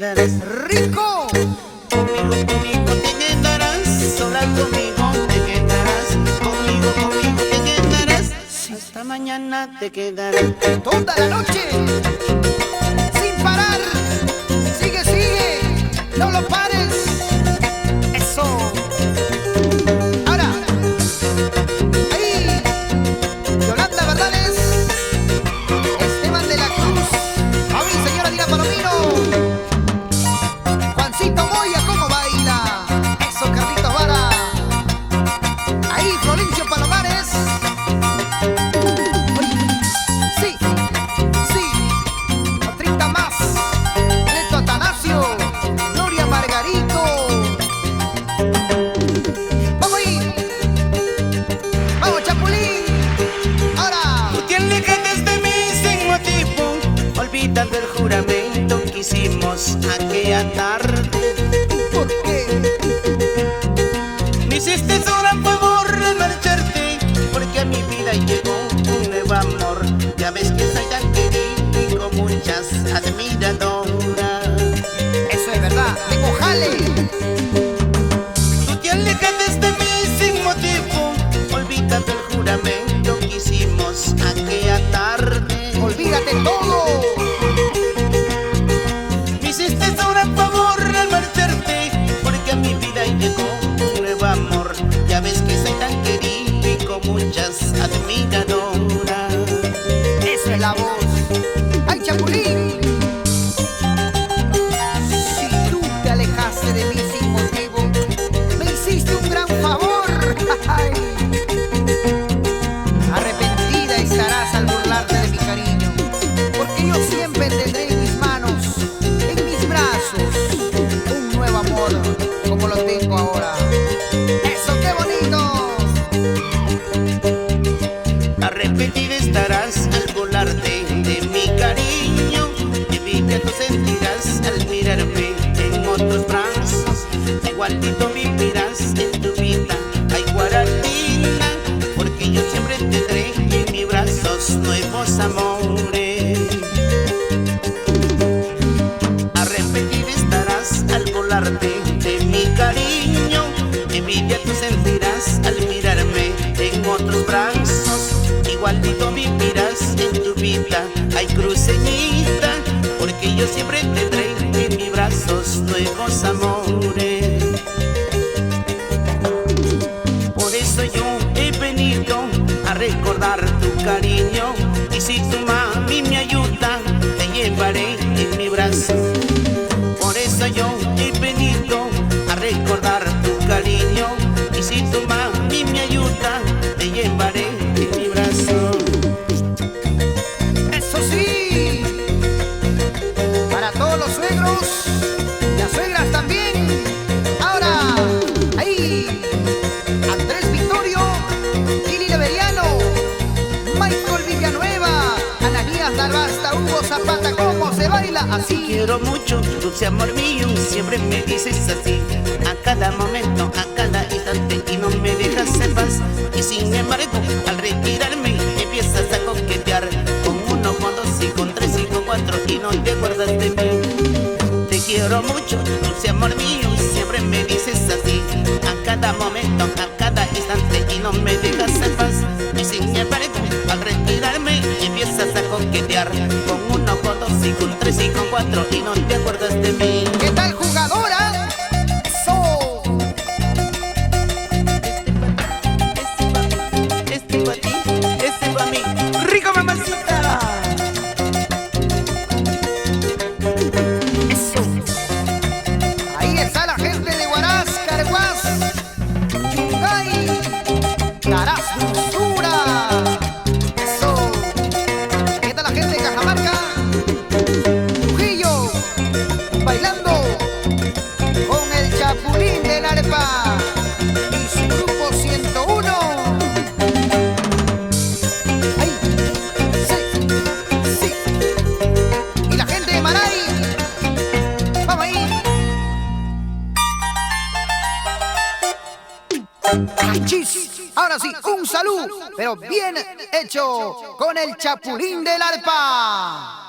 quedarás. ¡Rico! Conmigo te quedarás, sola conmigo te quedarás. Conmigo te quedarás, hasta mañana te quedarás. Toda la noche, sin parar. Sigue, sigue, no lo pares. Eso. Ahora, ahí, Yolanda Verdales, Esteban de la Cruz, Auri, señora Dina Palomino, Juancito Moya, ¿cómo baila? Eso, Carlitos Vara. Ahí, Florencio Palomares. Sí, sí, otrita más. Neto Atanasio, Gloria Margarito. Vamos ahí, vamos Chapulín. Ahora, Tú te alejas de mí sin motivo, olvidas del juramento que hicimos aquella tarde. ¿por qué? Me hiciste un gran favor al marcharte, porque a mi vida llegó un nuevo amor. Ya ves que soy tan querido y con muchas admiradoras. Eso es verdad, tengo jale. Tú te alejas de mí sin motivo, olvidas del juramento que hicimos aquella tarde. Olvídate todo. Me hiciste un gran favor al marcharte, porque a mi vida llegó un nuevo amor. Ya ves que soy tan querido y con muchas admiradoras. Esa es la voz. ¡Ay, Chapulín! Si tú te alejaste de mí sin motivo, me hiciste un gran favor. ¡Ay! Arrepentida estarás al burlarte de mi cariño, porque yo siempre tendré en mis manos, en mis brazos, un nuevo amor como lo tengo ahora. ¡Eso, qué bonito! Arrepentida estarás al burlarte de mi cariño. Envidia tú sentirás al mirarme en otros brazos. Igualito vivirás en tu vida, ay guaratina, porque yo siempre tendré en mis brazos nuevos amores. Arrepentida estarás al burlarte de mi cariño. Envidia tú sentirás al mirarme en otros brazos. Igualito vivirás en tu vida, ay cruceñita, porque yo siempre tendré en mis brazos nuevos amores. Por eso yo he venido a recordar tu cariño, y si tu mami me ayuda, te llevaré en mi brazo. Por eso yo he venido a recordar tu cariño, y si tu mami me ayuda, te llevaré en mi brazo. ¡Eso sí! Para todos los suegros, las suegras también. Ahora, ahí, Andrés Victorio, Lili Leveriano, Michael Villanueva, Ananías Dalbasta, Hugo Zapata, ¿cómo se baila así? Quiero mucho, dulce amor mío, siempre me dices así, a cada momento, a cada instante, y no me dejas en paz. Y sin embargo, al retirarme, empiezas a coquetear con uno, con dos y con tres y con cuatro, y no te acuerdas de mí. Te quiero mucho, dulce amor mío, siempre me dices así, a cada momento, a cada instante, y no me dejas en paz. Y sin embargo, al retirarme, empiezas a coquetear con uno, con dos y con tres y con cuatro, y no te acuerdas de mí. ¿Qué tal, jugadora? ¡Eso! Este pa' ti, este pa' mí. ¡Rico, mamacita! ¡Eso! Ahí está la gente de Huaraz, Carguás, Yungay, Caraz, Dulzura. ¡Eso! ¿Qué tal la gente de Cajamarca? Trujillo, bailando con el Chapulín del Arpa y su grupo 101. ¡Ay! ¡Sí! ¡Sí! Y la gente de Maray. ¡Vamos ahí! ¡Achis! Ahora sí, un saludo, pero bien hecho con el Chapulín del Arpa.